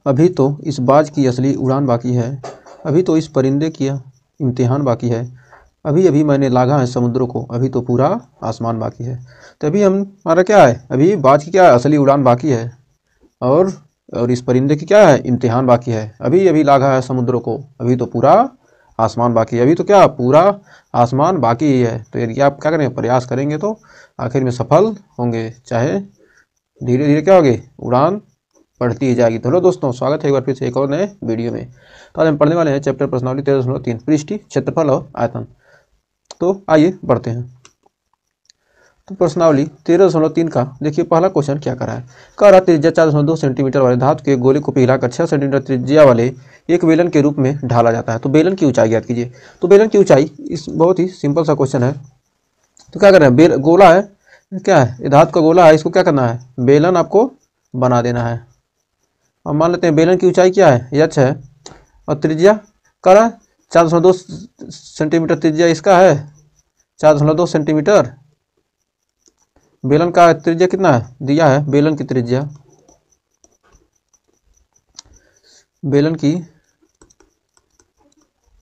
अभी तो इस बाज की असली उड़ान बाकी है, अभी तो इस परिंदे की इम्तिहान बाकी है, अभी अभी मैंने लागा है समुद्रों को, अभी तो पूरा आसमान बाकी है। तो अभी हमारा क्या है, अभी बाज की क्या है, असली उड़ान बाकी है, और इस परिंदे की क्या है, इम्तिहान बाकी है। अभी अभी लागा है समुद्रों को, अभी तो पूरा आसमान बाकी है। अभी तो क्या, पूरा आसमान बाकी ही है। तो यदि आप क्या करेंगे, प्रयास करेंगे तो आखिर में सफल होंगे, चाहे धीरे धीरे क्या होगी, उड़ान बढ़ती ही जाएगी। तो हेलो दोस्तों, स्वागत है एक बार फिर से एक और नए वीडियो में। तो आज हम पढ़ने वाले हैं चैप्टर प्रश्नावली 13.3 पृष्ठीय क्षेत्रफल और आयतन। तो आइए बढ़ते हैं। तो प्रश्नावली 13.3 का देखिए पहला क्वेश्चन क्या कर रहा है। कह रहा त्रिज्या 4.2 सेंटीमीटर वाले धातु के गोले को पिघलाकर 6 सेंटीमीटर त्रिज्या वाले एक बेलन के रूप में ढाला जाता है। तो बेलन की ऊंचाई ज्ञात कीजिए। तो बेलन की ऊंचाई, इस बहुत ही सिंपल सा क्वेश्चन है। तो क्या कर रहे हैं, गोला है, क्या है, ये धातु का गोला है, इसको क्या करना है, बेलन आपको बना देना है। अब मान लेते हैं बेलन की ऊंचाई क्या है, h है, और त्रिज्या कह रहा है 4.2 सेंटीमीटर त्रिज्या इसका है, 4.2 सेंटीमीटर। बेलन का त्रिज्या कितना है दिया है, बेलन की त्रिज्या, बेलन की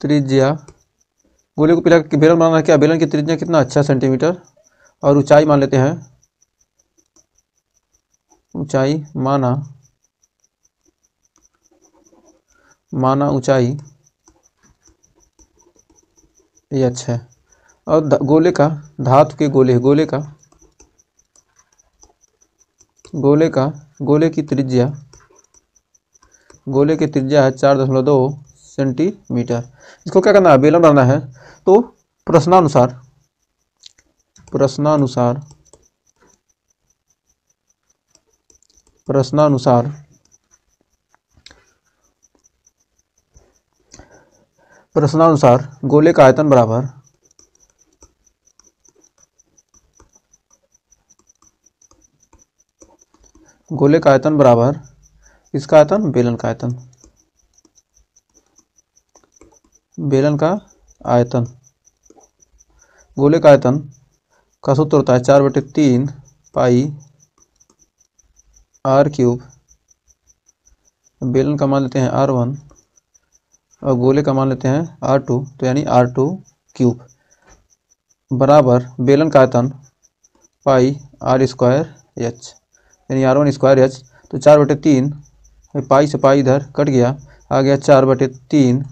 त्रिज्या, गोले को पिला के बेलन बनाना, क्या बेलन की त्रिज्या कितना, 6 सेंटीमीटर, और ऊंचाई मान लेते हैं, ऊंचाई माना ऊंचाई h है, और गोले का, धातु के गोले की त्रिज्या, गोले की त्रिज्या है 4.2 सेंटीमीटर। इसको क्या करना है, बेलन बनाना है। तो प्रश्नानुसार गोले का आयतन बराबर, गोले का आयतन बराबर इसका आयतन, बेलन का आयतन, बेलन का आयतन। गोले का आयतन का सूत्र होता है 4/3 पाई r³। बेलन का मान लेते हैं r1 और गोले का मान लेते हैं r2, तो यानी r2³ बराबर बेलन का आयतन पाई r² h, यानी r1² h। तो 4/3 पाई से पाई इधर कट गया, आ गया 4/3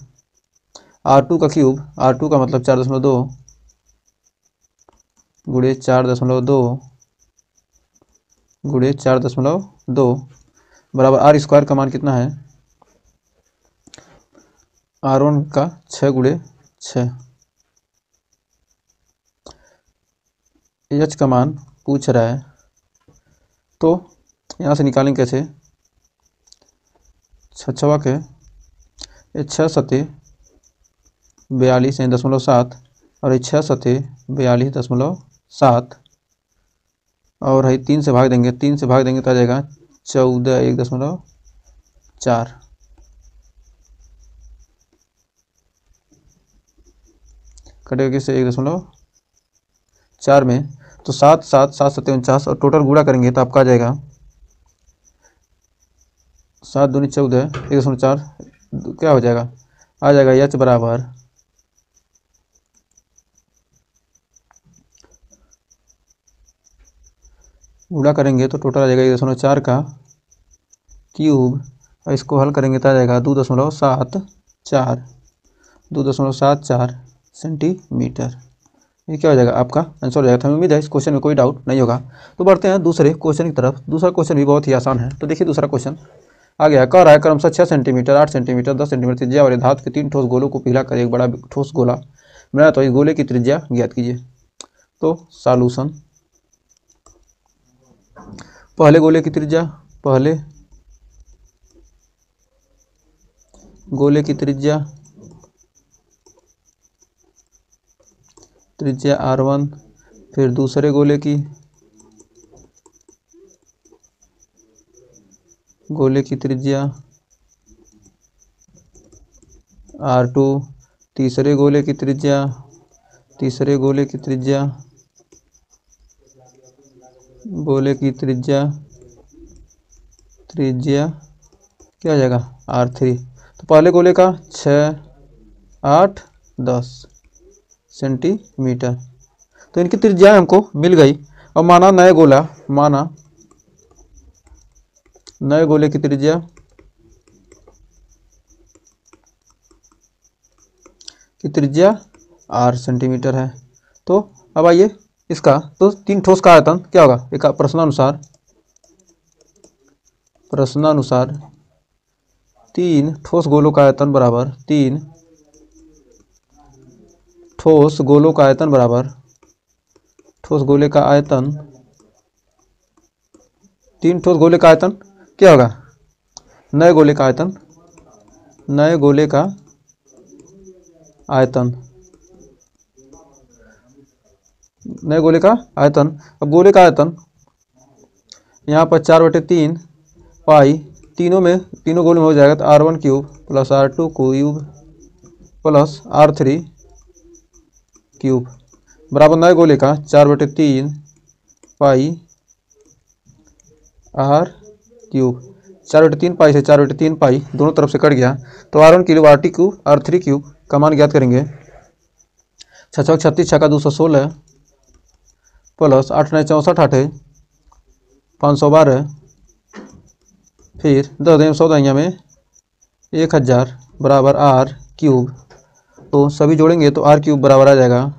r2 का क्यूब, r2 का मतलब 4.2 गुणे 4.2 गुणे 4.2 बराबर r² का मान कितना है, r1 का 6 गुणे 6। h का मान पूछ रहा है, तो यहाँ से निकालेंगे कैसे, 6 के 6 सते 42 यानी 0.7, और 6 सते 42.7, और है 3 से भाग देंगे, 3 से भाग देंगे तो आ जाएगा 14 1.4, कटेगा किससे 1.4 में, तो 7 7 7 सत्ते 49, और टोटल गुणा करेंगे तो आपका आ जाएगा 7 दूनी 14 1.4, क्या हो जाएगा, आ जाएगा h बराबर गुणा करेंगे तो टोटल आ जाएगा 1.4 का क्यूब, और इसको हल करेंगे तो आ जाएगा 2.74 सेंटीमीटर। ये क्या हो जाएगा, आपका आंसर हो जाएगा। हमें उम्मीद है इस क्वेश्चन में कोई डाउट नहीं होगा। तो बढ़ते हैं दूसरे क्वेश्चन की तरफ। दूसरा क्वेश्चन भी बहुत ही आसान है। तो देखिए दूसरा क्वेश्चन आ गया, कह रहा है क्रमशः 6 सेंटीमीटर 8 सेंटीमीटर 10 सेंटीमीटर त्रिज्या वाले धातु के 3 ठोस गोलों को पिघलाकर एक बड़ा ठोस गोला बनाया, तो इस गोले की त्रिज्या ज्ञात कीजिए। तो सॉल्यूशन, पहले गोले की त्रिज्या, पहले गोले की त्रिज्या r1, फिर दूसरे गोले की त्रिज्या r2, तीसरे गोले की त्रिज्या क्या आ जाएगा R3। तो पहले गोले का 6, 8, 10 सेंटीमीटर। तो इनकी त्रिज्या हमको मिल गई। अब माना नए गोले की त्रिज्या R सेंटीमीटर है। तो अब आइए इसका, तो 3 ठोस का आयतन क्या होगा, एक प्रश्नानुसार 3 ठोस गोलों का आयतन बराबर 3 ठोस गोलों का आयतन बराबर ठोस गोले का आयतन 3 ठोस गोले का आयतन क्या होगा, नए गोले का आयतन अब गोले का आयतन यहाँ पर 4/3 पाई, तीनों गोलों में हो जाएगा। तो R1 cube plus R2 cube plus R3 cube बराबर नए गोले का 4/3 पाई R क्यूब। 4/3 पाई से 4/3 पाई दोनों तरफ से कट गया। तो R1 cube RT cube R3 cube का मान ज्ञात करेंगे। 6 चौक 36, 6 का 216 प्लस 8 9 64 8 512, फिर 10 100 दहिया में 1000 बराबर R क्यूब। तो सभी जोड़ेंगे तो R क्यूब बराबर आ जाएगा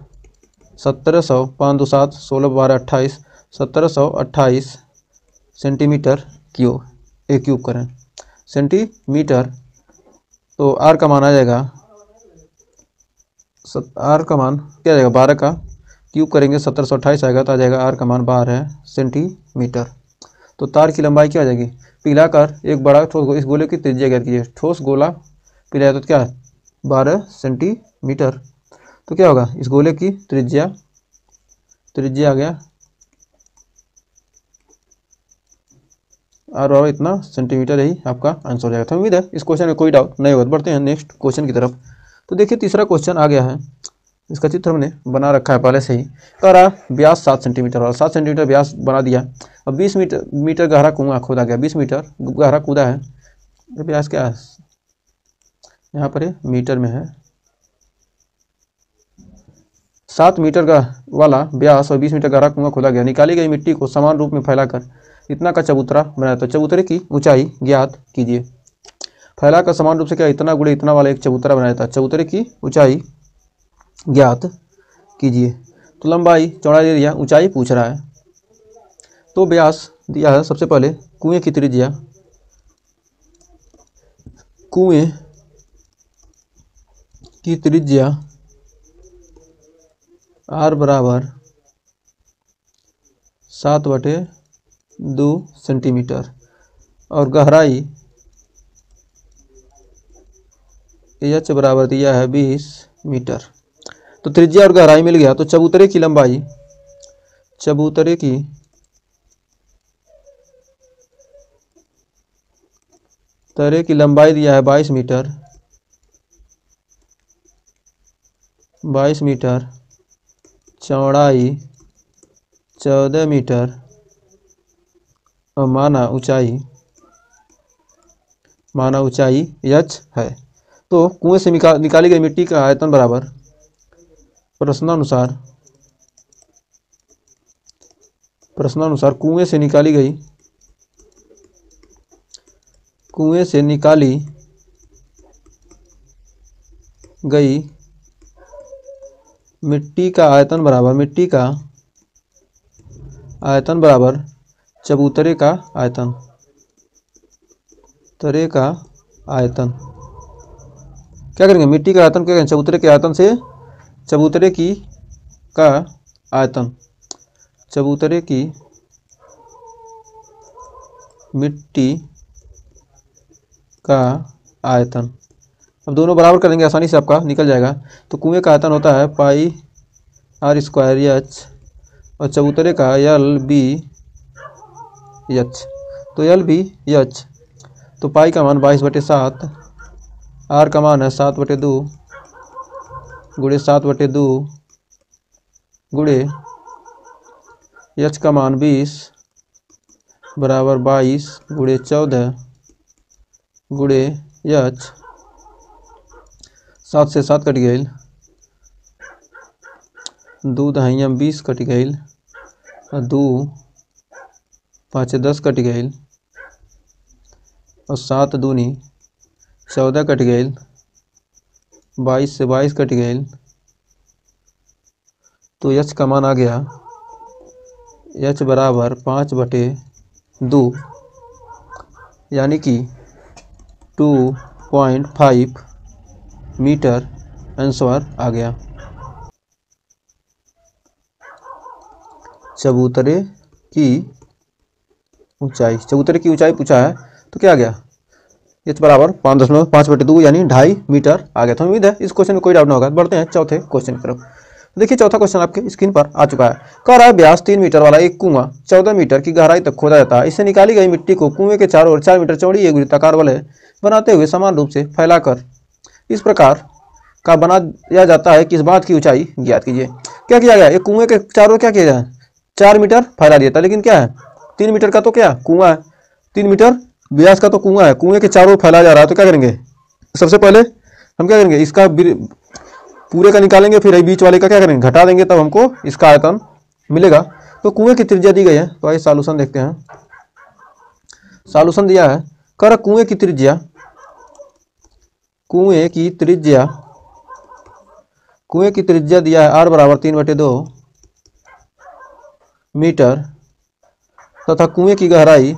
1700, 5 2 7 16 12 28 1728 सेंटीमीटर क्यूब करें सेंटीमीटर। तो R का मान आ जाएगा, R का मान क्या आ जाएगा, 12 का क्यूब करेंगे 1728 आएगा। तो आ जाएगा R का मान 12 सेंटीमीटर। तो तार की लंबाई क्या आ जाएगी, पिघलाकर एक बड़ा ठोस, इस गोले की त्रिज्या ज्ञात कीजिए। ठोस गोला पिघलाया तो क्या है 12 सेंटीमीटर। तो क्या होगा, इस गोले की त्रिज्या आ गया R बराबर इतना सेंटीमीटर, यही आपका आंसर हो जाएगा। तो उम्मीद है इस क्वेश्चन में कोई डाउट नहीं होगा। बढ़ते हैं नेक्स्ट क्वेश्चन की तरफ। तो देखिए तीसरा क्वेश्चन आ गया है, इसका चित्र हमने बना रखा है पहले से ही। कह रहा व्यास 7 सेंटीमीटर और 7 सेंटीमीटर व्यास बना दिया। अब 20 मीटर गहरा कुआं खोदा गया, 20 मीटर गहरा कूदा है। व्यास क्या है, यहाँ पर मीटर में है। 7 मीटर का वाला व्यास और 20 मीटर गहरा कुआं खोदा गया। निकाली गई मिट्टी को समान रूप में फैलाकर इतना का चबूतरा बनाया। तो चबूतरे की ऊंचाई ज्ञात कीजिए। फैलाकर समान रूप से क्या, इतना गुणे इतना वाला एक चबूतरा बनाया था। चबूतरे की ऊंचाई ज्ञात कीजिए। तो लंबाई चौड़ाई दे दिया, ऊंचाई पूछ रहा है। तो व्यास दिया है, सबसे पहले कुएं की त्रिज्या, R बराबर 7/2 सेंटीमीटर और गहराई H बराबर दिया है 20 मीटर। तो त्रिज्या और गहराई मिल गया। तो चबूतरे की लंबाई, दिया है 22 मीटर, 22 मीटर, चौड़ाई 14 मीटर और माना ऊंचाई H है। तो कुएं से निकाली गई मिट्टी का आयतन बराबर प्रश्नानुसार कुएं से निकाली गई मिट्टी का आयतन बराबर चबूतरे का आयतन। क्या करेंगे, मिट्टी का आयतन क्या करेंगे, चबूतरे के आयतन से चबूतरे की मिट्टी का आयतन। अब दोनों बराबर कर देंगे, आसानी से आपका निकल जाएगा। तो कुएं का आयतन होता है पाई R² H और चबूतरे का LBH। तो LBH, तो पाई का मान 22/7, R का मान है 7/2 गुणे 7/2 गुणे H का मान 20 बराबर 22 गुणे 14 गुड़े एच 7 से 7 कट गई, 2 दहाइयाँ 20 कट गई, 2 पाँचे 10 कट गई, और 7 दूनी 14 कट गई, 22 से 22 कट गई। तो एच का मान आ गया एच बराबर 5/2, यानी कि 2.5 मीटर आंसर आ गया। चबूतरे की ऊंचाई, चबूतरे की ऊंचाई पूछा है तो क्या आ गया, एच बराबर 5.5/2 यानी 2.5 मीटर आ गया। तो उम्मीद है इस क्वेश्चन में कोई डाउट ना होगा। बढ़ते हैं चौथे क्वेश्चन की तरफ। देखिए चौथा क्वेश्चन आपके स्क्रीन पर आ चुका है। कह रहा है व्यास 3 मीटर वाला एक कुआं 14 मीटर की गहराई तक खोदा जाता है। इससे निकाली गई मिट्टी को कुएं के चारों ओर 4 मीटर चौड़ी एक वृत्ताकार वलय बनाते हुए समान रूप से फैलाकर इस प्रकार का बना दिया जाता है कि इस बात की ऊंचाई ज्ञात कीजिए। क्या किया गया, एक कुएं के चारों ओर क्या किया जाए, 4 मीटर फैला दिया था, लेकिन क्या है 3 मीटर का तो क्या कुआं है, 3 मीटर व्यास का तो कुआं है, कुएं के चारों ओर फैलाया जा रहा है। तो क्या करेंगे, सबसे पहले हम क्या करेंगे, इसका पूरे का निकालेंगे, फिर बीच वाले का क्या करेंगे घटा देंगे, तब हमको इसका आयतन मिलेगा। तो कुएं की त्रिज्या दी गई है, तो आइए सॉल्यूशन देखते हैं। सॉल्यूशन दिया है, कर कुएं की त्रिज्या दिया है r बराबर 3/2 मीटर तथा कुएं की गहराई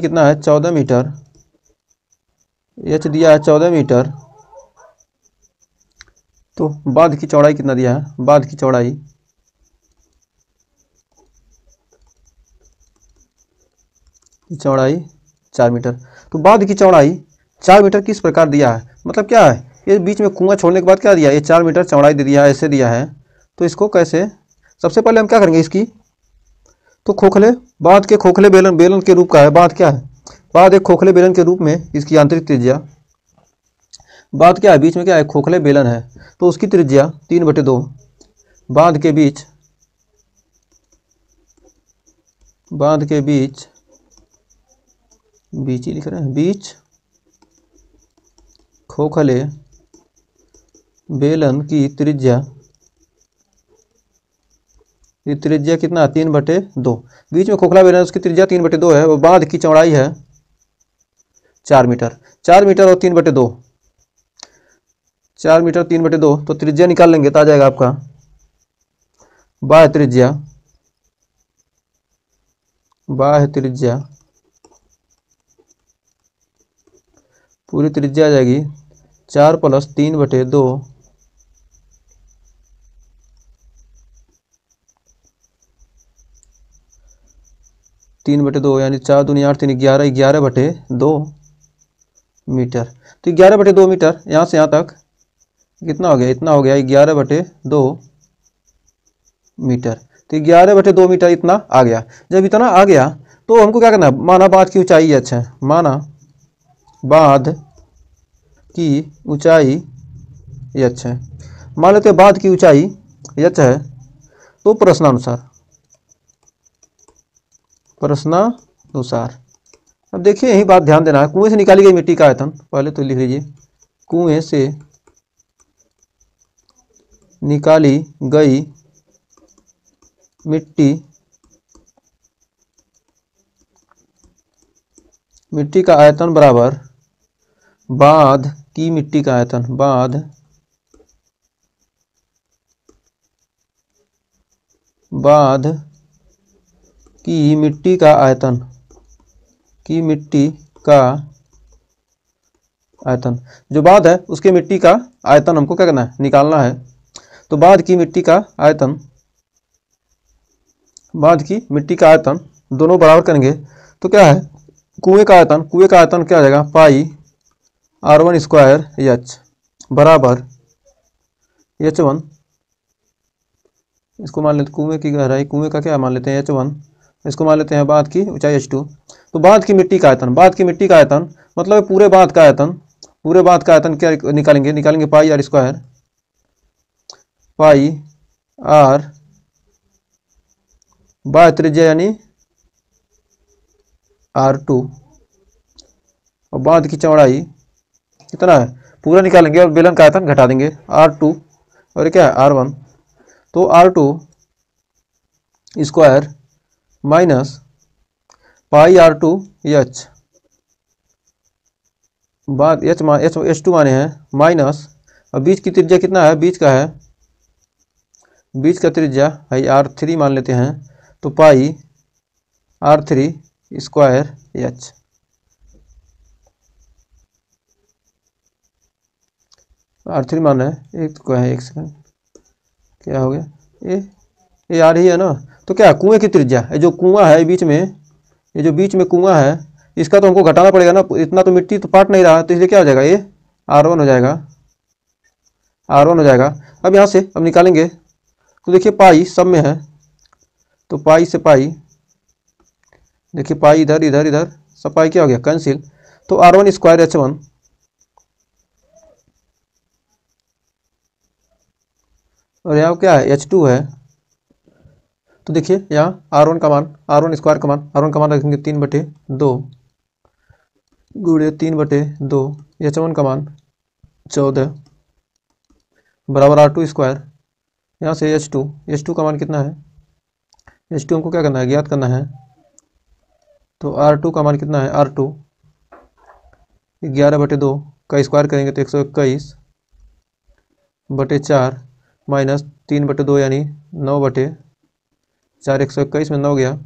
कितना है 14 मीटर, एच दिया है 14 मीटर। तो बांध की चौड़ाई कितना दिया है, बांध की चौड़ाई 4 मीटर। तो बांध की चौड़ाई 4 मीटर किस प्रकार दिया है, मतलब क्या है, ये बीच में कुआं छोड़ने के बाद क्या दिया, ये 4 मीटर चौड़ाई दे दिया है, ऐसे दिया है। तो इसको कैसे, सबसे पहले हम क्या करेंगे, इसकी तो बांध के खोखले बेलन के रूप का है। बांध क्या है, बांध एक खोखले बेलन के रूप में इसकी आंतरिक त्रिज्या, बांध क्या है बीच में क्या है खोखले बेलन है, तो उसकी त्रिज्या 3/2 बांध के बीच ही लिख रहे हैं, बीच खोखले बेलन की त्रिज्या कितना 3/2, बीच में खोखला बेलन उसकी त्रिज्या 3/2 है, और बांध की चौड़ाई है 4 मीटर। 4 मीटर और 3/2, 4 मीटर 3/2, तो त्रिज्या निकाल लेंगे तो आ जाएगा आपका बाह्य त्रिज्या पूरी त्रिज्या आ जाएगी 4 + 3/2 3/2 यानी 4 दूनी 8 3 11 11/2 मीटर। तो 11/2 मीटर यहाँ से यहाँ तक कितना हो गया, इतना हो गया 11/2 मीटर। तो 11/2 मीटर इतना आ गया। जब इतना आ गया तो हमको क्या करना है, माना बांध की ऊंचाई h है, माना बांध की ऊंचाई h है, मान लेते हैं बांध की ऊंचाई h है। तो प्रश्नानुसार अब देखिए यही बात ध्यान देना है, कुएं से निकाली गई मिट्टी का आयतन, पहले तो लिख लीजिए, कुएं से निकाली गई मिट्टी का आयतन बराबर बांध की मिट्टी का आयतन, बांध की मिट्टी का आयतन, जो बांध है उसके मिट्टी का आयतन हमको क्या करना है, निकालना है। तो बांध की मिट्टी का आयतन दोनों बराबर करेंगे तो क्या है, कुएं का आयतन क्या आ जाएगा, पाई r1² h बराबर h1, इसको मान लेते कुएं की गहराई, कुएं का क्या मान लेते हैं h1, इसको मान लेते हैं बांध की ऊंचाई h2। तो बांध की मिट्टी का आयतन मतलब पूरे बांध का आयतन क्या निकालेंगे पाई r² आर बाय त्रिज्या यानी R2 और बांध की चौड़ाई कितना है पूरा निकालेंगे और बेलन का आयतन घटा देंगे R2 और क्या है R1, तो R2 square minus pi R2 H बात H2 माने हैं माइनस और बीच की त्रिज्या कितना है बीच का त्रिज्या है R3 मान लेते हैं, तो पाई R3 स्क्वायर एच। R3 मान है एक तो है, एक सेकंड क्या हो गया ये आ रही है ना, तो क्या कुएं की त्रिज्या है जो कुआं है बीच में, ये जो बीच में कुआं है इसका तो हमको घटाना पड़ेगा ना, इतना तो मिट्टी तो पाट नहीं रहा, तो इसलिए क्या हो जाएगा ये R1 हो जाएगा, R1 हो जाएगा। अब यहाँ से अब निकालेंगे तो देखिए पाई सब में है, तो पाई से पाई देखिए पाई इधर इधर इधर सब पाई क्या हो गया कैंसिल, तो R1 स्क्वायर H1 और यहाँ क्या है H2 है, तो देखिए यहाँ R1 का मान R1 स्क्वायर का मान R1 का मान रखेंगे 3/2 गुणे 3/2 H1 का मान 14 बराबर R2 स्क्वायर, यहाँ से H2 का मान कितना है, H2 हमको क्या करना है ज्ञात करना है, तो R2 का मान कितना है R2 11/2 का स्क्वायर करेंगे तो 121/4 माइनस 3/2 यानी 9/4 121 में 9 गया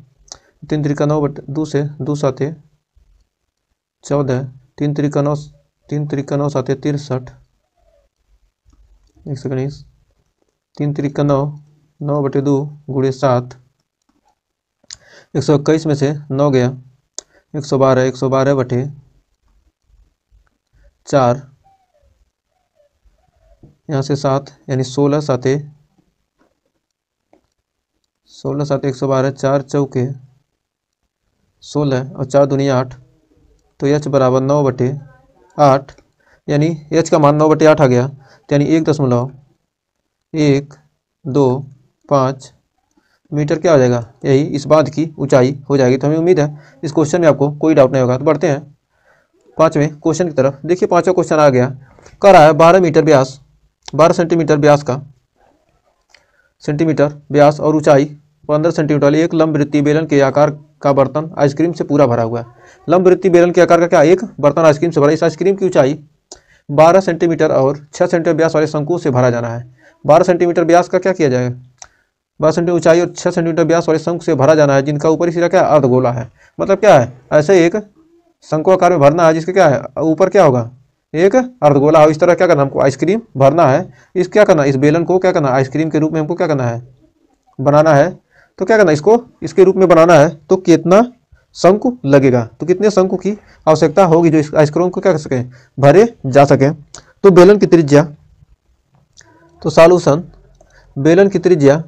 3 त्रिका 9/2 से 2 साथे 14 3 त्रिका 9 साथे 63 119 3 त्रिका 9 9/2 गुणे 7 121 में से 9 गया 112/4 यहाँ से 7 यानी 16 साथे 112 4 चौके 16 और 4 दूनी 8, तो H बराबर 9/8 यानी H का मान 9/8 आ गया, तो यानी 1.125 मीटर क्या हो जाएगा, यही इस बांध की ऊंचाई हो जाएगी। तो हमें उम्मीद है इस क्वेश्चन में आपको कोई डाउट नहीं होगा। तो बढ़ते हैं पाँचवें क्वेश्चन की तरफ। देखिए पाँचवा क्वेश्चन आ गया, कह रहा है 12 सेंटीमीटर व्यास और ऊंचाई 15 सेंटीमीटर वाली एक लंबवृत्तीय बेलन के आकार का बर्तन आइसक्रीम से पूरा भरा हुआ है। लंबवृत्तीय बेलन के आकार का क्या एक बर्तन आइसक्रीम से भरा, इस आइसक्रीम की ऊंचाई 12 सेंटीमीटर और 6 सेंटीमीटर व्यास वाले शंकु से भरा जाना है। 12 सेंटीमीटर व्यास का क्या किया जाएगा, 12 सेंटीमीटर ऊंचाई और 6 सेंटीमीटर व्यास वाले शंकु से भरा जाना है, जिनका ऊपरी सिरा क्या अर्धगोला है। मतलब क्या है, ऐसे एक शंकु आकार में भरना है जिसका क्या है ऊपर क्या होगा एक अर्धगोला हो। इस तरह क्या करना हमको आइसक्रीम भरना है, इस क्या करना इस बेलन को क्या करना आइसक्रीम के रूप में हमको क्या करना है बनाना है। तो क्या करना इसको इसके रूप में बनाना है, तो कितना शंकु लगेगा, तो कितने शंकु की आवश्यकता होगी जो इस आइसक्रीम को क्या कर सकें भरे जा सके। तो बेलन की त्रिज्या, तो सॉल्यूशन बेलन की त्रिज्या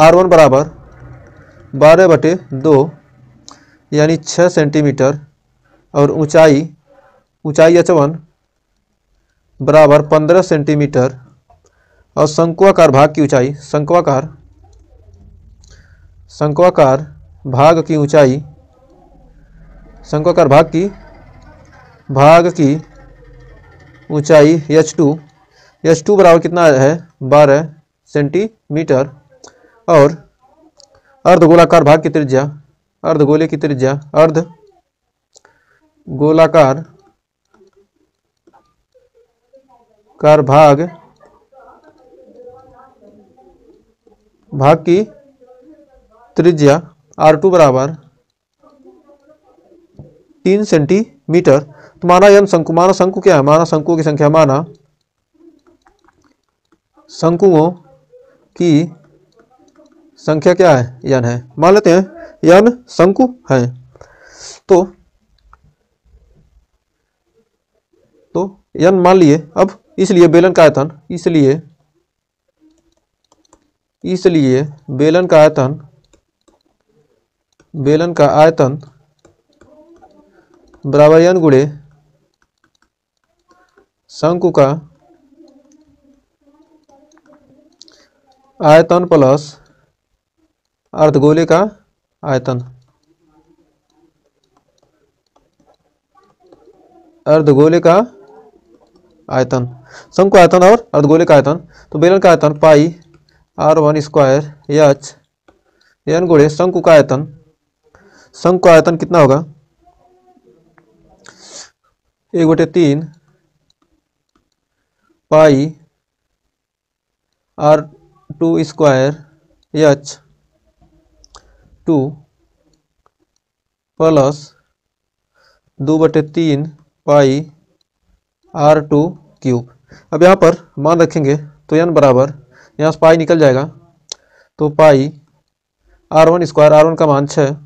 R1 बराबर 12/2 यानी 6 सेंटीमीटर और ऊंचाई H1 बराबर 15 सेंटीमीटर और शंक्वाकार भाग की ऊंचाई शंक्वाकार भाग की ऊंचाई H2 बराबर कितना है 12 सेंटीमीटर और अर्धगोलाकार भाग की त्रिज्या भाग की त्रिज्या R2 बराबर 3 सेंटीमीटर। तो माना शंकु क्या है, माना शंकुओं की संख्या, माना शंकुओं की संख्या क्या है n है, मान लेते हैं n शंकु है। तो n मान लिए। अब इसलिए बेलन का आयतन बेलन का आयतन बराबर n गुणे शंकु का आयतन प्लस अर्धगोले का आयतन। अर्धगोले का आयतन, शंकु आयतन और अर्धगोले का आयतन। तो बेलन का आयतन पाई r1 स्क्वायर एच n गुणे शंकु का आयतन। शंकु का आयतन कितना होगा? 1/3 पाई r2 स्क्वायर एच 2 प्लस 2/3 पाई r2 क्यूब। अब यहाँ पर मान रखेंगे तो n बराबर, यहाँ से पाई निकल जाएगा तो पाई r1 स्क्वायर, r1 का मान 6,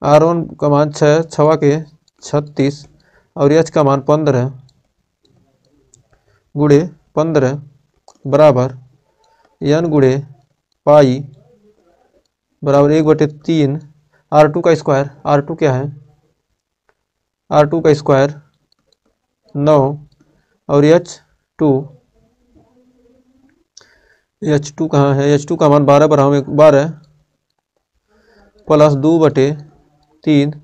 r1 का मान 6, 6 के 36 और h का मान 15 गुणे 15 बराबर n गुणे पाई बराबर 1/3 r2 का स्क्वायर। r2 क्या है? r2 का स्क्वायर 9 और h2 कहाँ है? h2 का मान 12 बराबर 12 प्लस 2/3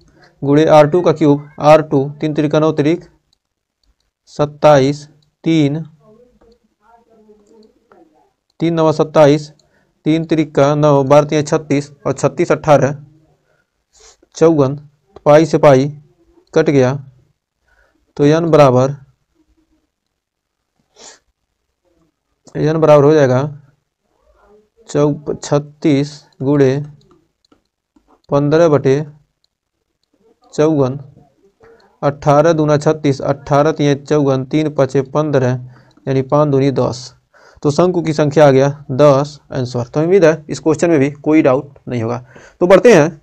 गुणे r2 का क्यूब। r2 3 त्रिका 9 त्रिक 27, 3 9 27, 3 त्रिका 9, 12 3 36 और 36 18 54। पाई से पाई कट गया तो n बराबर हो जाएगा 36 गुणे 15/54, 18 दूना 36, 18 3 54, 3 5 15 यानी 5 दूनी 10। तो शंकु की संख्या आ गया 10 आंसर। तो उम्मीद है इस क्वेश्चन में भी कोई डाउट नहीं होगा। तो बढ़ते हैं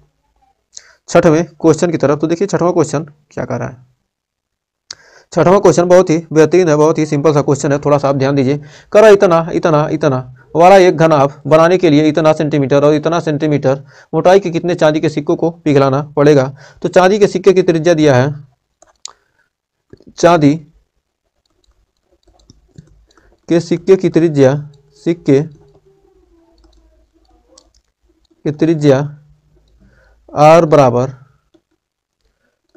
छठवें क्वेश्चन की तरफ। तो देखिए छठवां क्वेश्चन क्या कर रहा है। छठवां क्वेश्चन बहुत ही बेहतरीन है, बहुत ही सिंपल सा क्वेश्चन है, थोड़ा सा आप ध्यान दीजिए। कर इतना इतना इतना वाला एक घनाभ बनाने के लिए इतना सेंटीमीटर और इतना सेंटीमीटर मोटाई के कितने चांदी के सिक्कों को पिघलाना पड़ेगा? तो चांदी के सिक्के की त्रिज्या दिया है, चांदी के सिक्के की त्रिज्या r बराबर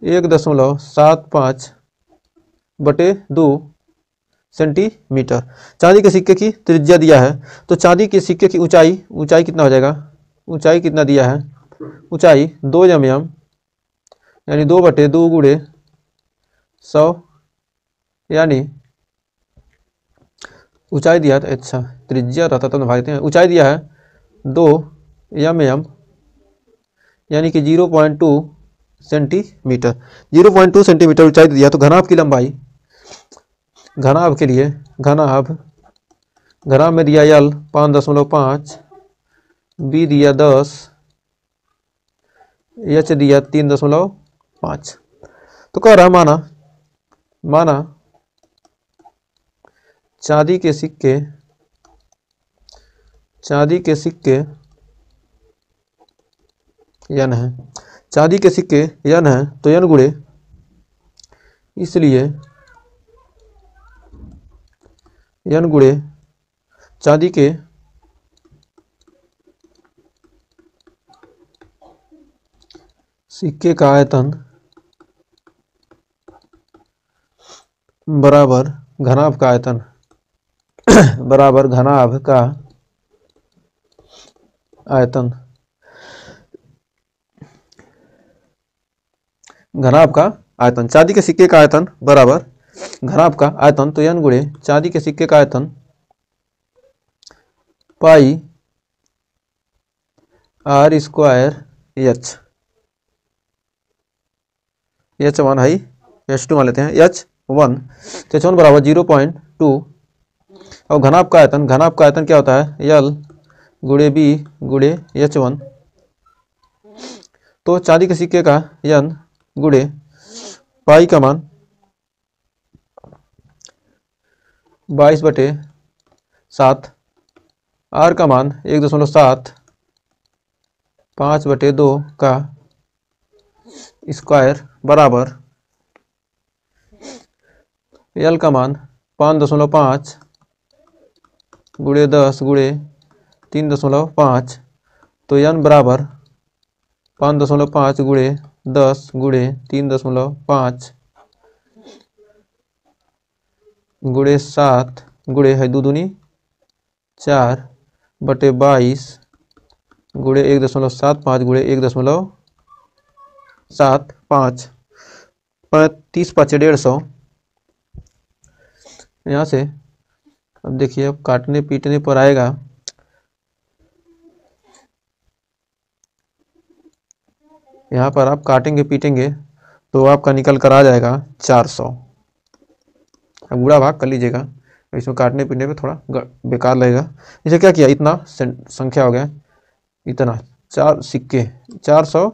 1.75/2 सेंटीमीटर। चांदी के सिक्के की त्रिज्या दिया है, तो चांदी के सिक्के की ऊंचाई कितना हो जाएगा? ऊंचाई कितना दिया है? ऊंचाई 2 mm यानी 2/2 गुणे 100 यानी ऊंचाई दिया है, अच्छा त्रिज्या रहता तो भागते हैं। ऊंचाई दिया है 2 mm यानी कि 0.2 सेंटीमीटर। 0.2 सेंटीमीटर ऊंचाई दिया। तो घनाभ की लंबाई, घनाभ के लिए घनाभ में दिया l 5.5, b दिया 10, h दिया 3.5। तो कह रहा माना चांदी के सिक्के n है, चांदी के सिक्के n है तो n गुणे, इसलिए n गुणे चांदी के सिक्के का आयतन बराबर घनाभ का आयतन बराबर घनाभ का आयतन, घनाभ का आयतन। चांदी के सिक्के का आयतन बराबर घनाभ का आयतन, तो n गुणे चांदी के सिक्के का आयतन पाई r स्क्वायर h1 है, h2 मान लेते हैं, h1 तो h1 बराबर 0.2 और घनाभ का आयतन क्या होता है? l गुणे b गुणे h1। तो चांदी के सिक्के का n गुणे पाई का मान 22/7, r का मान 1.7, 5/2 का स्क्वायर बराबर एल का मान 5.5 गुणे 10 गुणे 3.5, तो n बराबर 5.5 गुणे 10 गुणे 3.5 गुणे 7 गुणे है 2 दूनी 4 बटे 22 गुणे 1.75 गुणे 1.75, 30 × 5 = 150। यहाँ से अब देखिए, अब काटने पीटने पर आएगा, यहाँ पर आप काटेंगे पीटेंगे तो आपका निकल कर आ जाएगा 400। अब गुणा भाग कर लीजिएगा, इसमें काटने पीटने पे थोड़ा बेकार लगेगा। इसे क्या किया, इतना संख्या हो गया, इतना 4 सिक्के 400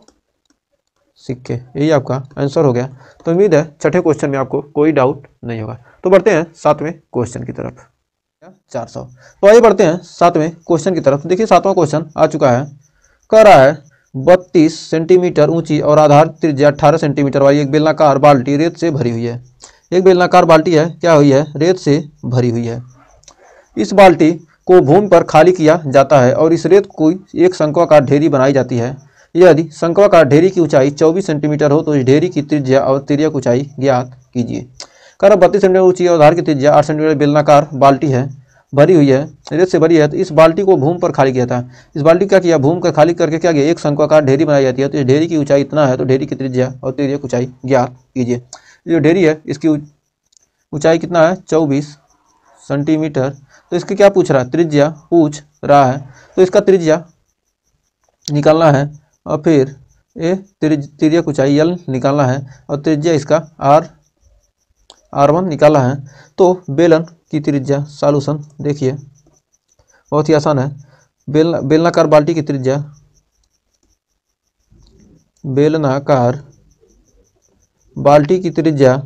सिक्के, यही आपका आंसर हो गया। तो उम्मीद है छठे क्वेश्चन में आपको कोई डाउट नहीं होगा। तो बढ़ते हैं 7वें क्वेश्चन की तरफ। 400। तो आइए बढ़ते हैं 7वें क्वेश्चन की तरफ। देखिए 7वां क्वेश्चन आ चुका है। कह रहा है 32 सेंटीमीटर ऊंची और आधार त्रिज्या 18 सेंटीमीटर वाली एक बेलनाकार बाल्टी रेत से भरी हुई है। एक बेलनाकार बाल्टी है, क्या हुई है, रेत से भरी हुई है। इस बाल्टी को भूमि पर खाली किया जाता है और इस रेत को एक शंक्वाकार ढेरी बनाई जाती है। यदि शंक्वाकार ढेरी की ऊंचाई 24 सेंटीमीटर हो तो इस ढेरी की त्रिज्या और तिर्यक ऊंचाई ज्ञात कीजिए। कारण 32 सेंटीमीटर ऊंची और आधार की त्रिज्या 8 सेंटीमीटर बेलनाकार बाल्टी है, भरी हुई है, रेत से भरी है। तो इस बाल्टी को भूमि पर खाली किया था। इस बाल्टी क्या किया, भूमि पर खाली करके क्या किया, एक शंक्वाकार ढेरी बनाई जाती है। तो इस ढेरी की ऊंचाई इतना है, तो ढेरी की त्रिज्या और तिर्यक ऊंचाई ज्ञात कीजिए। जो ढेरी है इसकी ऊंचाई कितना है, 24 सेंटीमीटर। तो इसकी क्या पूछ रहा है, त्रिज्या पूछ रहा है। तो इसका त्रिज्या निकालना है और फिर ये तिर्यक ऊंचाई L निकालना है और त्रिज्या इसका R1 निकाला है। तो बेलन की त्रिज्या सॉल्यूशन देखिए बहुत ही आसान है। बेलनाकार बाल्टी की त्रिज्या, बेलनाकार बाल्टी की त्रिज्या,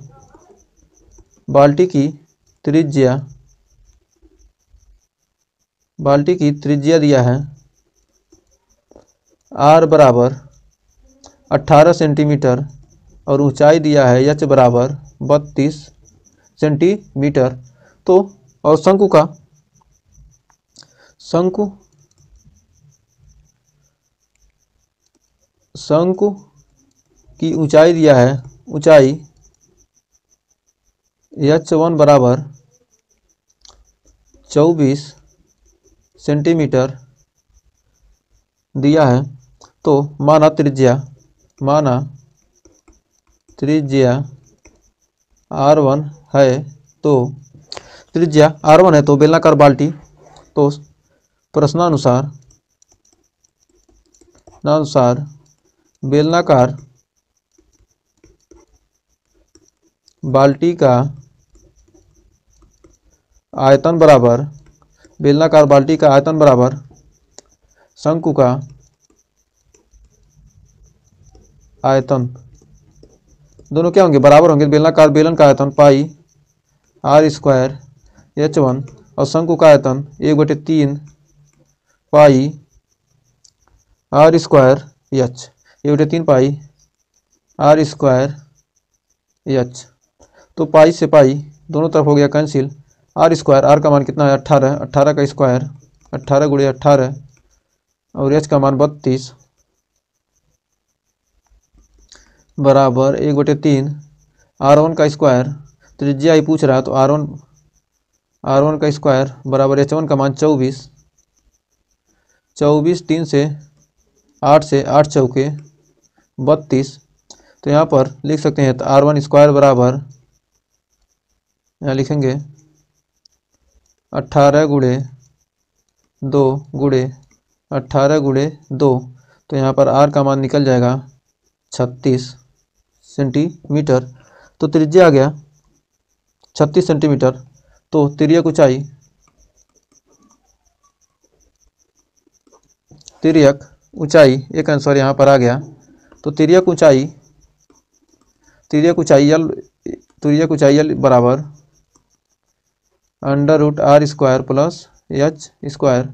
बाल्टी की त्रिज्या दिया है R बराबर 18 सेंटीमीटर और ऊंचाई दिया है H बराबर 32 सेंटीमीटर। तो और शंकु की ऊंचाई दिया है, ऊंचाई H1 बराबर 24 सेंटीमीटर दिया है। तो माना त्रिज्या R1 है। तो त्रिज्या R1 है तो बेलनाकार बाल्टी, तो प्रश्नानुसार बेलनाकार बाल्टी का आयतन बराबर, बेलनाकार बाल्टी का आयतन बराबर शंकु का आयतन, दोनों क्या होंगे, बराबर होंगे। बेलनाकार बेलन का आयतन पाई R² H1 और शंकु का आयतन 1/3 पाई R² H, 1/3 पाई R² H। तो पाई से पाई दोनों तरफ हो गया कैंसिल। R², R का मान कितना है 18, 18 का स्क्वायर 18 × 18 और H का मान 32 बराबर 1/3 R1 का स्क्वायर, त्रिज्या ही पूछ रहा है तो R1 का स्क्वायर बराबर H1 का मान 24, 3 से 8 चौके 32। तो यहाँ पर लिख सकते हैं, तो R1 स्क्वायर बराबर, यहाँ लिखेंगे 18 × 2 गुणे 18 × 2। तो यहाँ पर R का मान निकल जाएगा 36 सेंटीमीटर। तो त्रिज्या आ गया 36 सेंटीमीटर। तो तिर्यक ऊंचाई एक आंसर यहाँ पर आ गया। तो तिर्यक ऊंचाई L बराबर √R² प्लस H²।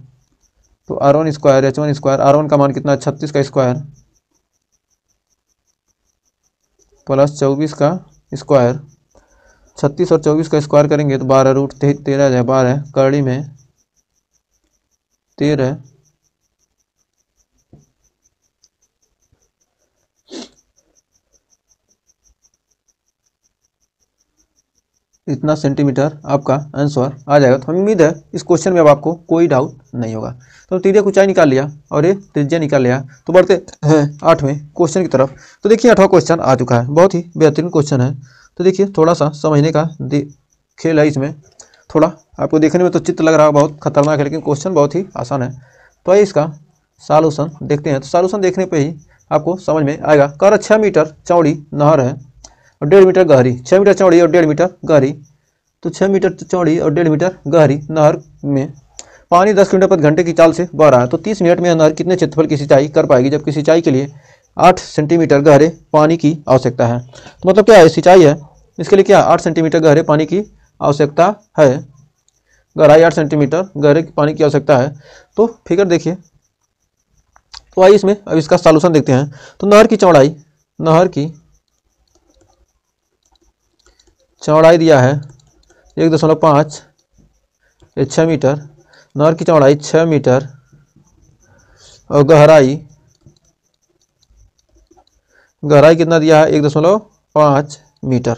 तो R1 square H1 square, R1 का मान कितना है 36 का स्क्वायर प्लस 24 का स्क्वायर, 36 और 24 का स्क्वायर करेंगे तो 12√13 आ जाए, 12 कड़ी में 13, इतना सेंटीमीटर आपका आंसर आ जाएगा। तो हमें उम्मीद है इस क्वेश्चन में अब आपको कोई डाउट नहीं होगा। तो त्रिज्या ऊंचाई निकाल लिया और ये त्रिज्या निकाल लिया। तो बढ़ते हैं 8वें क्वेश्चन की तरफ। तो देखिए 8वां क्वेश्चन आ चुका है, बहुत ही बेहतरीन क्वेश्चन है। तो देखिए थोड़ा सा समझने का खेल है इसमें, थोड़ा आपको देखने में तो चित्र लग रहा है बहुत खतरनाक है, लेकिन क्वेश्चन बहुत ही आसान है। तो आइए इसका सॉल्यूशन देखते हैं। तो सॉल्यूशन देखने पे ही आपको समझ में आएगा। कर 6 मीटर चौड़ी नहर है और 1.5 मीटर गहरी, 6 मीटर चौड़ी और 1.5 मीटर गहरी। तो 6 मीटर चौड़ी और 1.5 मीटर गहरी नहर में पानी 10 किलोमीटर प्रति घंटे की चाल से बह रहा है। तो 30 मिनट में यह नहर कितने क्षेत्रफल की सिंचाई कर पाएगी, जबकि सिंचाई के लिए 8 सेंटीमीटर गहरे पानी की आवश्यकता है। तो मतलब क्या है, सिंचाई है, इसके लिए क्या 8 सेंटीमीटर गहरे पानी की आवश्यकता है, गहराई 8 सेंटीमीटर गहरे पानी की आवश्यकता है। तो फिगर देखिए। तो आइए इसमें अब इसका सॉल्यूशन देखते हैं। तो नहर की चौड़ाई दिया है 1.5 6 मीटर, नहर की चौड़ाई 6 मीटर और गहराई कितना दिया है 1.5 मीटर।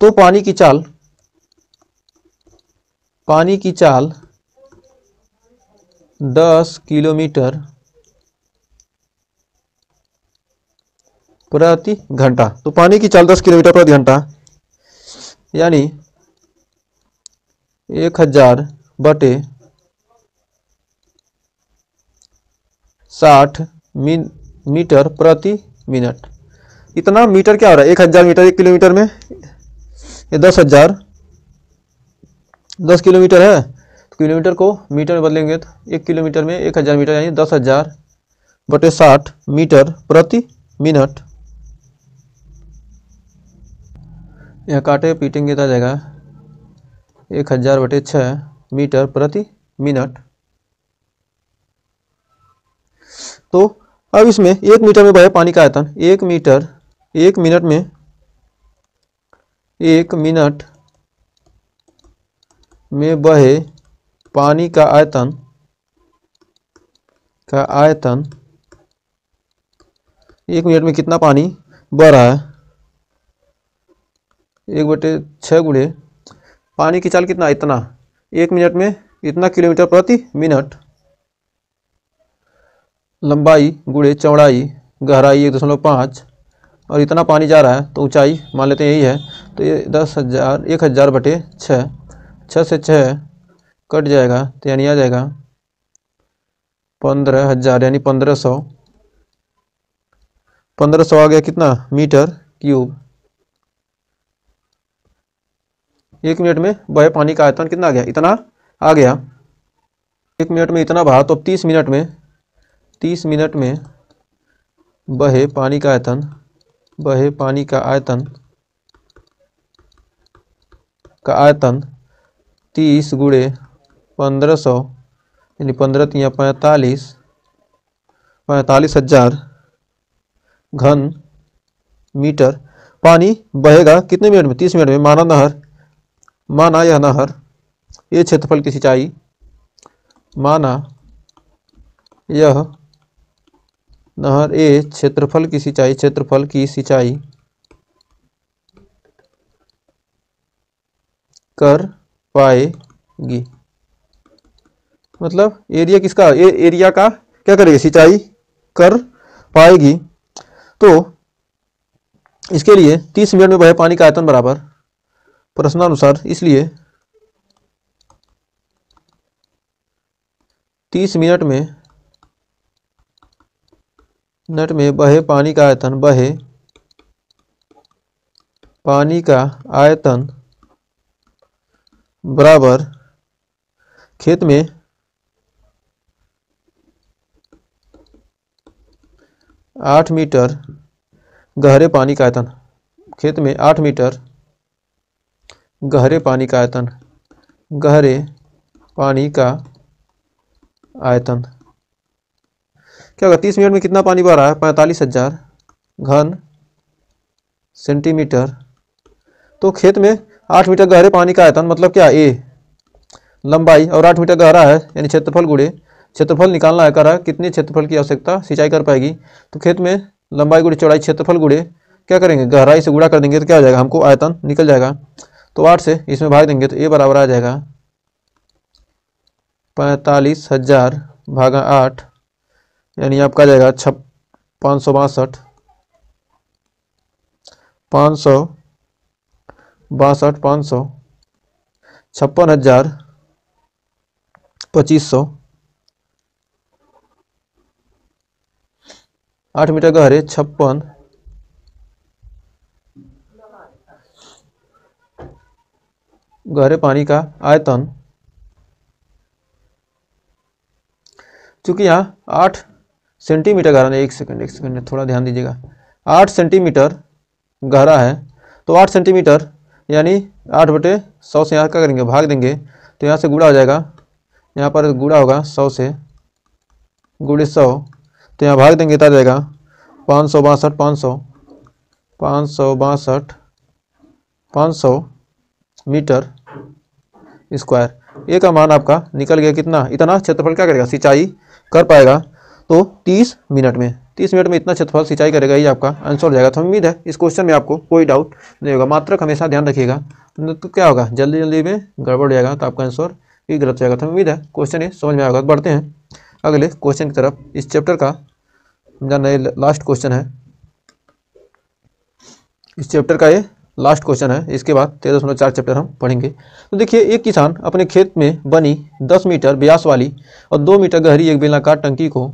तो पानी की चाल 10 किलोमीटर प्रति घंटा। तो पानी की चाल 10 किलोमीटर प्रति घंटा यानी 1000/60 मीटर प्रति मिनट। इतना मीटर क्या हो रहा है, 1000 मीटर 1 किलोमीटर में, ये 10 किलोमीटर है। तो किलोमीटर को मीटर में बदलेंगे तो 1 किलोमीटर में 1000 मीटर यानी 10,000/60 मीटर प्रति मिनट। यह काटे पीटेंगे तो आ जाएगा 1000/6 मीटर प्रति मिनट। तो अब इसमें 1 मीटर में बहे पानी का आयतन, 1 मिनट में बहे पानी का आयतन 1 मिनट में कितना पानी बह रहा है, 1/6 गुणे पानी की चाल कितना, इतना 1 मिनट में इतना किलोमीटर प्रति मिनट, लंबाई गुणे चौड़ाई गहराई 1.5 और इतना पानी जा रहा है तो ऊंचाई मान लेते हैं यही है। तो ये 10,000 6 से 6 कट जाएगा तो यानी आ जाएगा 15,000 यानी 1500 आ गया कितना मीटर क्यूब। 1 मिनट में बहे पानी का आयतन कितना आ गया, इतना आ गया। 1 मिनट में इतना बहा तो 30 मिनट में बहे पानी का आयतन 30 गुणे 1500 यानी 15×3 45,000 घन मीटर पानी बहेगा कितने मिनट में, 30 मिनट में। माना यह नहर ये क्षेत्रफल की सिंचाई क्षेत्रफल की सिंचाई कर पाएगी। मतलब एरिया किसका, एरिया का क्या करेगी, सिंचाई कर पाएगी। तो इसके लिए 30 मिनट में बहे पानी का आयतन बराबर प्रश्नानुसार, इसलिए 30 मिनट में बहे पानी का आयतन बराबर खेत में 8 मीटर गहरे पानी का आयतन, खेत में 8 मीटर गहरे पानी का आयतन क्या होगा, 30 मिनट में कितना पानी बह रहा है, 45,000 घन सेंटीमीटर। तो खेत में 8 मीटर गहरे पानी का आयतन मतलब क्या, ए लंबाई और 8 मीटर गहरा है यानी क्षेत्रफल गुणे क्षेत्रफल निकालना है, करा कितने क्षेत्रफल की आवश्यकता सिंचाई कर पाएगी। तो खेत में लंबाई गुणे चौड़ाई क्षेत्रफल गुणे क्या करेंगे, गहराई से गुणा कर देंगे तो क्या हो जाएगा, हमको आयतन निकल जाएगा। तो 8 से इसमें भाग देंगे तो ए बराबर आ जाएगा 45,000 भागा 8 यानी आपका आ जाएगा 562 56,2500 8 मीटर गहरे 56 गहरे पानी का आयतन। चूंकि यहाँ 8 सेंटीमीटर गहरा नहीं, एक सेकंड थोड़ा ध्यान दीजिएगा, 8 सेंटीमीटर गहरा है तो 8 सेंटीमीटर यानी 8/100 से यहाँ क्या करेंगे, भाग देंगे तो यहाँ से गुणा हो जाएगा, यहाँ पर गुणा होगा 100 से गुणे 100 तो यहाँ भाग देंगे तो आ जाएगा 562 मीटर स्क्वायर। ए का मान आपका निकल गया कितना, इतना क्षेत्रफल क्या करेगा, सिंचाई कर पाएगा। तो 30 मिनट में इतना क्षेत्रफल सिंचाई करेगा, ये आपका आंसर हो जाएगा। तो उम्मीद है इस क्वेश्चन में आपको कोई डाउट नहीं होगा, मात्रक हमेशा ध्यान रखिएगा, तो क्या होगा जल्दी में गड़बड़ हो जाएगा तो आपका आंसर ही गलत हो जाएगा। तो उम्मीद है क्वेश्चन ये समझ में आएगा। बढ़ते हैं अगले क्वेश्चन की तरफ। इस चैप्टर का जानना ये लास्ट क्वेश्चन है, इस चैप्टर का ये लास्ट क्वेश्चन है, इसके बाद 13.4 चैप्टर हम पढ़ेंगे। तो देखिए, एक किसान अपने खेत में बनी 10 मीटर व्यास वाली और 2 मीटर गहरी एक बेलनाकार टंकी को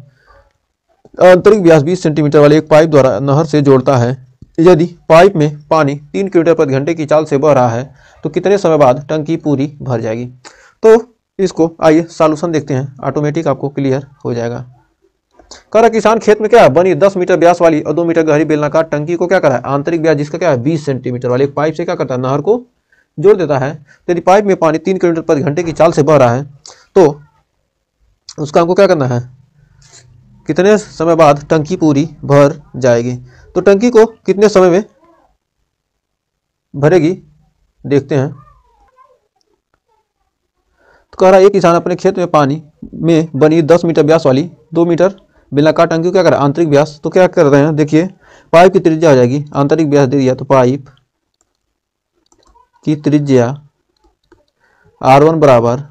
आंतरिक व्यास 20 सेंटीमीटर वाले एक पाइप द्वारा नहर से जोड़ता है। यदि पाइप में पानी 3 किलोमीटर प्रति घंटे की चाल से बह रहा है तो कितने समय बाद टंकी पूरी भर जाएगी। तो इसको आइए सॉल्यूशन देखते हैं, ऑटोमेटिक आपको क्लियर हो जाएगा। कह रहा किसान खेत में क्या बनी 10 मीटर व्यास वाली और 2 मीटर गहरी बेलनाकार टंकी को क्या करा है, आंतरिक व्यास जिसका क्या है 20 सेंटीमीटर वाले एक पाइप से क्या करता है, नहर को जोड़ देता है। तो यदि पाइप में पानी 3 किलोमीटर प्रति घंटे की चाल से बह रहा है तो उसका हमको क्या करना है, कितने समय बाद टंकी पूरी भर जाएगी। तो टंकी को कितने समय में भरेगी देखते हैं। तो कह रहा है एक किसान अपने खेत में पानी में बनी 10 मीटर व्यास वाली 2 मीटर बेलनाकार टंकी को क्या कर रहा है, आंतरिक व्यास। तो क्या कर रहे हैं, देखिए पाइप की त्रिज्या हो जाएगी, आंतरिक व्यास दे दिया तो पाइप की त्रिज्या R1 बराबर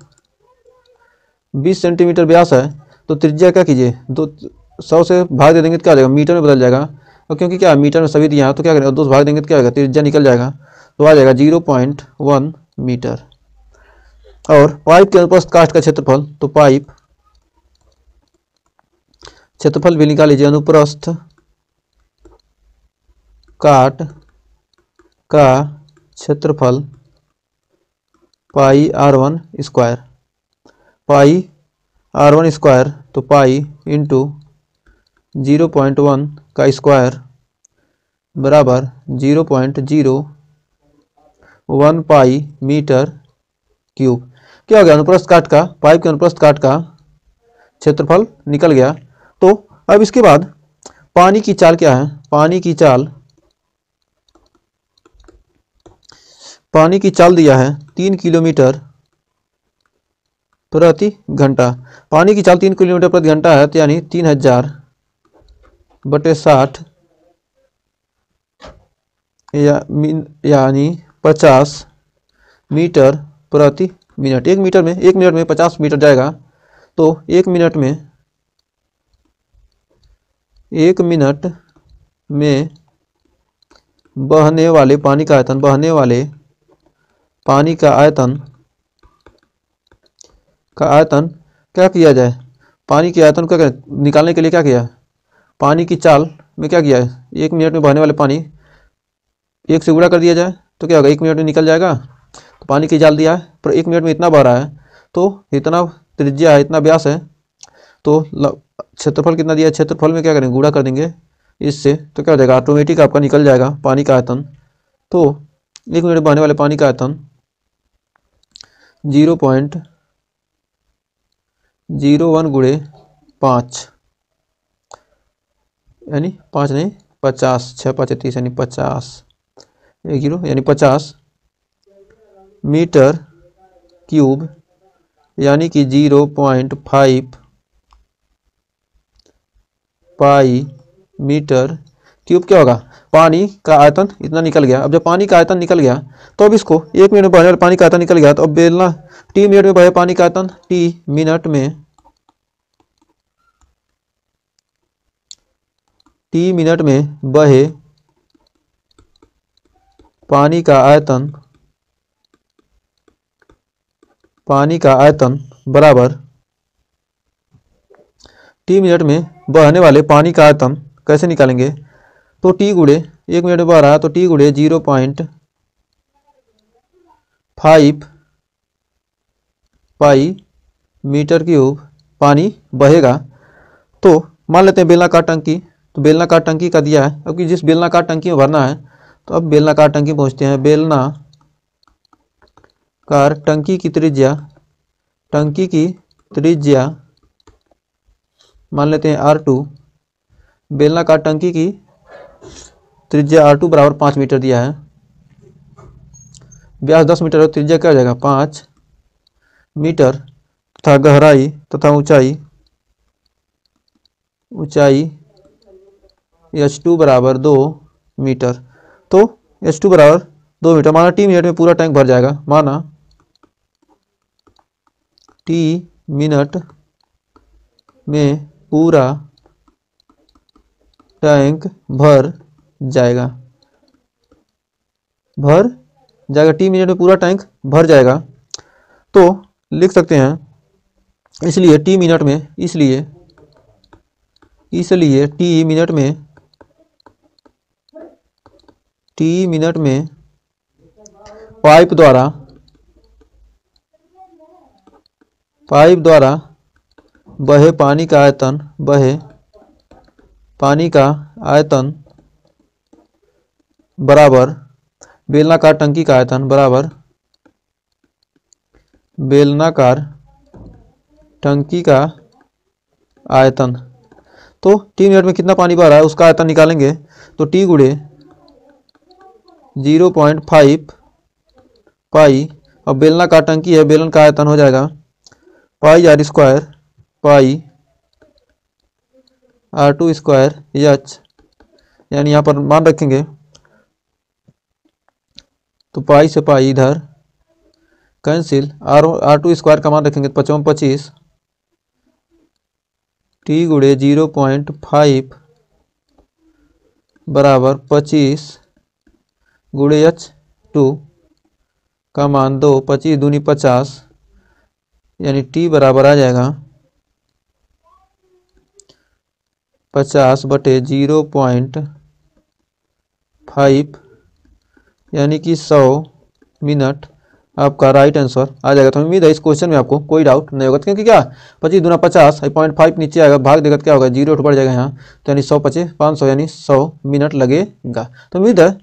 20 सेंटीमीटर व्यास है तो त्रिज्या क्या कीजिए 100 से भाग दे देंगे तो क्या हो जाएगा, मीटर में बदल जाएगा। और क्योंकि क्या मीटर में सभी दिया है तो क्या करेंगे 2 से भाग देंगे तो क्या होगा, त्रिज्या निकल जाएगा तो आ जाएगा 0.1 मीटर। और पाइप के अनुप्रस्थ काट का क्षेत्रफल, तो पाइप क्षेत्रफल भी निकाल लीजिए, अनुप्रस्थ काट का क्षेत्रफल पाई R1 स्क्वायर, पाई R1 स्क्वायर तो पाई इंटू 0.1 का स्क्वायर बराबर 0.01 पाई मीटर क्यूब। क्या हो गया, अनुप्रस्थ काट का, पाइप के अनुप्रस्थ काट का क्षेत्रफल निकल गया। तो अब इसके बाद पानी की चाल क्या है, पानी की चाल दिया है 3 किलोमीटर प्रति घंटा। पानी की चाल 3 किलोमीटर प्रति घंटा है तो यानी 3000/60 यानी 50 मीटर प्रति मिनट। 1 मिनट में 50 मीटर जाएगा तो 1 मिनट में बहने वाले पानी का आयतन क्या किया जाए, पानी के आयतन को निकालने के लिए क्या किया, पानी की चाल में क्या किया है, 1 मिनट में बहने वाले पानी 1 से गुणा कर दिया जाए तो क्या होगा, 1 मिनट में निकल जाएगा। तो पानी की चाल दिया है पर 1 मिनट में इतना बह रहा है तो इतना त्रिज्या है, इतना व्यास है, तो क्षेत्रफल कितना दिया है, क्षेत्रफल में क्या करेंगे गुणा कर देंगे इससे तो क्या हो जाएगा, ऑटोमेटिक आपका निकल जाएगा पानी का आयतन। तो 1 मिनट में बहने वाले पानी का आयतन 0.01 गुणे 5 यानी 5 नहीं 50, 6 5 30 यानी 50 1 जीरो यानी 50 मीटर क्यूब यानी कि 0.5 पाई मीटर क्यूब क्या होगा, पानी का आयतन इतना निकल गया। अब जब पानी का आयतन निकल गया तो अब इसको 1 मिनट में बहने वाले पानी का आयतन निकल गया, तो अब बेलना टी मिनट में बहे पानी का आयतन, टी मिनट में बहे पानी का आयतन बराबर टी मिनट में बहने वाले पानी का आयतन कैसे निकालेंगे, तो टी गुड़े 1 मिनट में बह रहा है तो टी गुड़े 0.5 पाई मीटर क्यूब पानी बहेगा। तो मान लेते हैं बेलनाकार टंकी, तो बेलनाकार टंकी का दिया है, अब कि जिस बेलनाकार टंकी में भरना है तो अब बेलनाकार टंकी पहुँचते हैं। बेलनाकार टंकी की त्रिज्या मान लेते हैं R2। बेलनाकार टंकी की त्रिज्या R2 बराबर 5 मीटर दिया है, व्यास 10 मीटर और त्रिज्या क्या हो जाएगा 5 मीटर, तथा गहराई तथा ऊंचाई H2 बराबर 2 मीटर। तो H2 बराबर 2 मीटर, माना टी मिनट में पूरा टैंक भर जाएगा, माना टी मिनट में पूरा टैंक भर जाएगा, टी मिनट में पूरा टैंक भर जाएगा। तो लिख सकते हैं इसलिए टी मिनट में पाइप द्वारा बहे पानी का आयतन बराबर बेलनाकार टंकी का आयतन बराबर बेलनाकार टंकी का आयतन। तो टी मिनट में कितना पानी बह रहा है उसका आयतन निकालेंगे, तो टी गुड़े 0.5 पाई, और बेलनाकार टंकी है, बेलन का आयतन हो जाएगा पाई R square pi R2 square H, यानी यहाँ पर मान रखेंगे तो पाई से पाई इधर कैंसिल, R2 स्क्वायर का मान रखेंगे 25 टी गुड़े 0.5 बराबर 25 गुड़े H2 का मान 2, 25 दूनी 50, यानी टी बराबर आ जाएगा 50 बटे 0.5 यानी कि 100 मिनट आपका राइट आंसर आ जाएगा। तो उम्मीद है इस क्वेश्चन में आपको कोई डाउट नहीं होगा, क्योंकि क्या 25 दूना 50, 0.5 नीचे आएगा, भाग देगा क्या होगा 0 बढ़ जाएगा यहाँ, तो यानी 100 25 500 यानी 100 मिनट लगेगा। तो उम्मीद है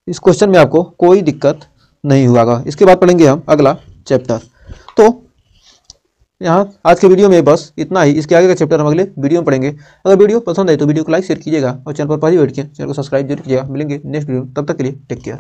इस क्वेश्चन में आपको कोई दिक्कत नहीं हुआ। इसके बाद पढ़ेंगे हम अगला चैप्टर। तो यहाँ आज के वीडियो में बस इतना ही, इसके आगे का चैप्टर हम अगले वीडियो में पढ़ेंगे। अगर वीडियो पसंद आए तो वीडियो को लाइक शेयर कीजिएगा और चैनल पर पहली बैठ के चैनल को सब्सक्राइब जरूर कीजिएगा। मिलेंगे नेक्स्ट वीडियो, तब तक के लिए टेक केयर।